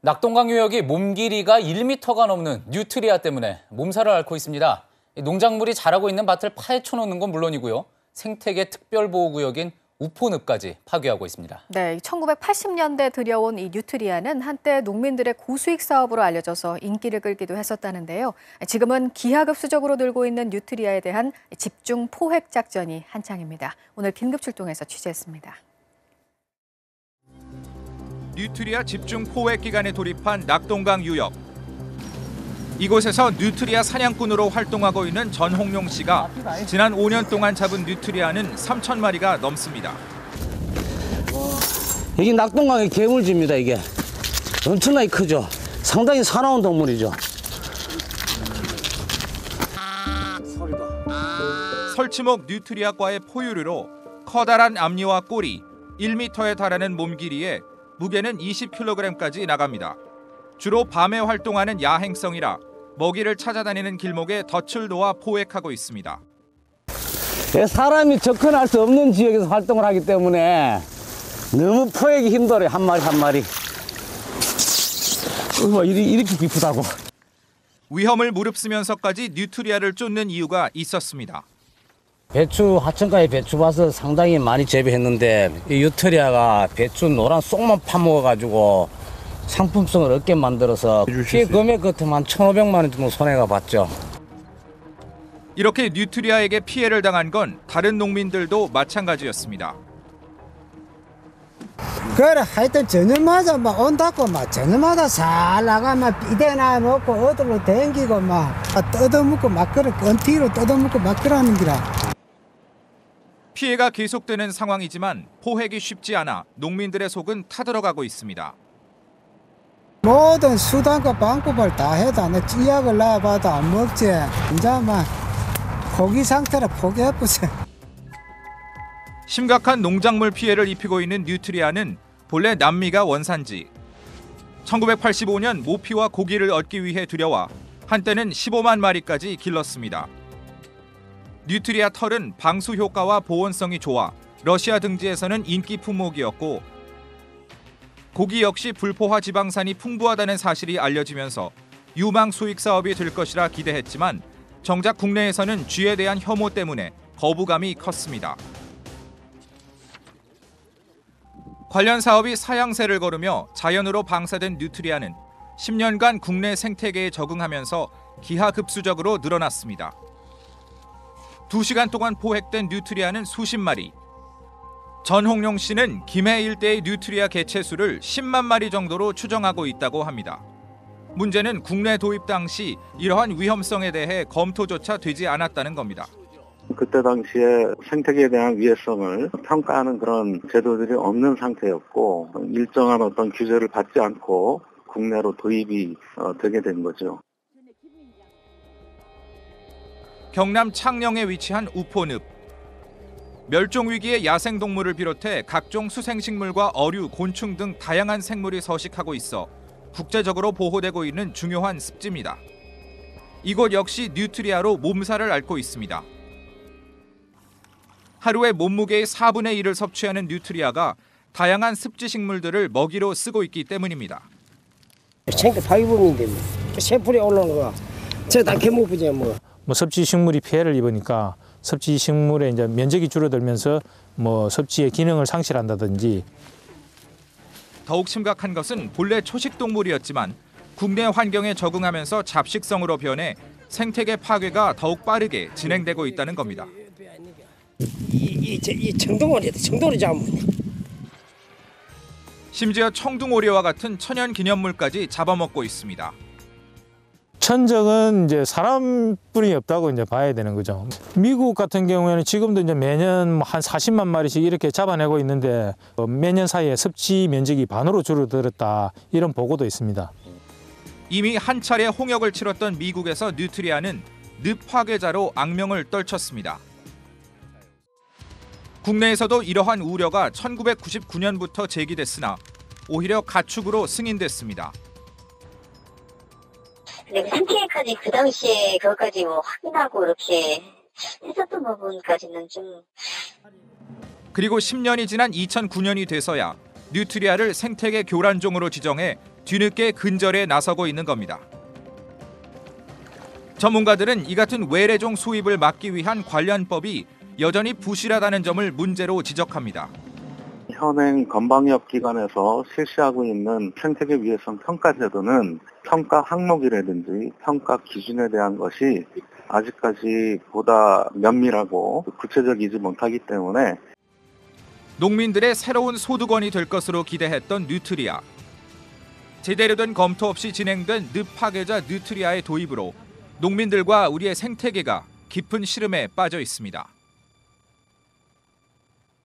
낙동강 유역이 몸 길이가 1m가 넘는 뉴트리아 때문에 몸살을 앓고 있습니다. 농작물이 자라고 있는 밭을 파헤쳐 놓는 건 물론이고요. 생태계 특별보호구역인 우포늪까지 파괴하고 있습니다. 네, 1980년대 들여온 이 뉴트리아는 한때 농민들의 고수익 사업으로 알려져서 인기를 끌기도 했었다는데요. 지금은 기하급수적으로 늘고 있는 뉴트리아에 대한 집중 포획 작전이 한창입니다. 오늘 긴급 출동해서 취재했습니다. 뉴트리아 집중 포획 기간에 돌입한 낙동강 유역. 이곳에서 뉴트리아 사냥꾼으로 활동하고 있는 전홍용 씨가 지난 5년 동안 잡은 뉴트리아는 3,000마리가 넘습니다. 여기 낙동강의 괴물집입니다. 이게 엄청나게 크죠. 상당히 사나운 동물이죠. 설치목 뉴트리아과의 포유류로 커다란 앞니와 꼬리, 1m에 달하는 몸 길이에 무게는 20kg까지 나갑니다. 주로 밤에 활동하는 야행성이라 먹이를 찾아다니는 길목에 덫을 놓아 포획하고 있습니다. 사람이 접근할 수 없는 지역에서 활동을 하기 때문에 너무 포획이 힘들어요. 한 마리 한 마리. 이렇게 깊다고. 위험을 무릅쓰면서까지 뉴트리아를 쫓는 이유가 있었습니다. 배추 하천가에 배추밭을 상당히 많이 재배했는데 이 뉴트리아가 배추 노란 쏙만 파먹어가지고 상품성을 얻게 만들어서 피해 금액 같으면 1,500만 원 정도 손해가 봤죠. 이렇게 뉴트리아에게 피해를 당한 건 다른 농민들도 마찬가지였습니다. 그래 하여튼 저녁마다 막 온다고 막 저녁마다 살 나가면 비대나 놓고 어디로 댕기고 막 뜯어먹고 막 그래 건티로 뜯어먹고 막 그러는 기라. 피해가 계속되는 상황이지만 포획이 쉽지 않아 농민들의 속은 타들어가고 있습니다. 모든 수단과 방법을 다 해도 내 찌약을 놔봐도 안 먹지. 이제 막 포기 상태로 포기해보지. 심각한 농작물 피해를 입히고 있는 뉴트리아는 본래 남미가 원산지. 1985년 모피와 고기를 얻기 위해 들여와 한때는 15만 마리까지 길렀습니다. 뉴트리아 털은 방수 효과와 보온성이 좋아 러시아 등지에서는 인기 품목이었고 고기 역시 불포화 지방산이 풍부하다는 사실이 알려지면서 유망 수익 사업이 될 것이라 기대했지만 정작 국내에서는 쥐에 대한 혐오 때문에 거부감이 컸습니다. 관련 사업이 사양세를 거르며 자연으로 방사된 뉴트리아는 10년간 국내 생태계에 적응하면서 기하급수적으로 늘어났습니다. 2시간 동안 포획된 뉴트리아는 수십 마리. 전홍용 씨는 김해 일대의 뉴트리아 개체수를 10만 마리 정도로 추정하고 있다고 합니다. 문제는 국내 도입 당시 이러한 위험성에 대해 검토조차 되지 않았다는 겁니다. 그때 당시에 생태계에 대한 위해성을 평가하는 그런 제도들이 없는 상태였고 일정한 어떤 규제를 받지 않고 국내로 도입이 되게 된 거죠. 경남 창녕에 위치한 우포늪. 멸종위기의 야생동물을 비롯해 각종 수생식물과 어류, 곤충 등 다양한 생물이 서식하고 있어 국제적으로 보호되고 있는 중요한 습지입니다. 이곳 역시 뉴트리아로 몸살을 앓고 있습니다. 하루에 몸무게의 4분의 1을 섭취하는 뉴트리아가 다양한 습지식물들을 먹이로 쓰고 있기 때문입니다. 생태 파괴범인데 뭐. 새풀이 올라오는 거. 저다 개목부지 뭐. 섭지 식물이 피해를 입으니까 섭지 식물의 이제 면적이 줄어들면서 섭지의 기능을 상실한다든지. 더욱 심각한 것은 본래 초식 동물이었지만 국내 환경에 적응하면서 잡식성으로 변해 생태계 파괴가 더욱 빠르게 진행되고 있다는 겁니다. 이 청둥오리다. 청둥오리 잡으면. 심지어 청둥오리와 같은 천연 기념물까지 잡아먹고 있습니다. 천적은 이제 사람뿐이 없다고 이제 봐야 되는 거죠. 미국 같은 경우에는 지금도 이제 매년 한 40만 마리씩 이렇게 잡아내고 있는데 매년 사이에 섭지 면적이 반으로 줄어들었다 이런 보고도 있습니다. 이미 한 차례 홍역을 치렀던 미국에서 뉴트리아는 늪 파괴자로 악명을 떨쳤습니다. 국내에서도 이러한 우려가 1999년부터 제기됐으나 오히려 가축으로 승인됐습니다. 근데 생태계까지 그 당시에 그것까지 확인하고 이렇게 했었던 부분까지는 좀. 그리고 10년이 지난 2009년이 돼서야 뉴트리아를 생태계 교란종으로 지정해 뒤늦게 근절에 나서고 있는 겁니다. 전문가들은 이 같은 외래종 수입을 막기 위한 관련법이 여전히 부실하다는 점을 문제로 지적합니다. 현행 건방역 기관에서 실시하고 있는 생태계 위해성 평가 제도는 평가 항목이라든지 평가 기준에 대한 것이 아직까지 보다 면밀하고 구체적이지 못하기 때문에 농민들의 새로운 소득원이 될 것으로 기대했던 뉴트리아. 제대로 된 검토 없이 진행된 늪 파괴자 뉴트리아의 도입으로 농민들과 우리의 생태계가 깊은 시름에 빠져 있습니다.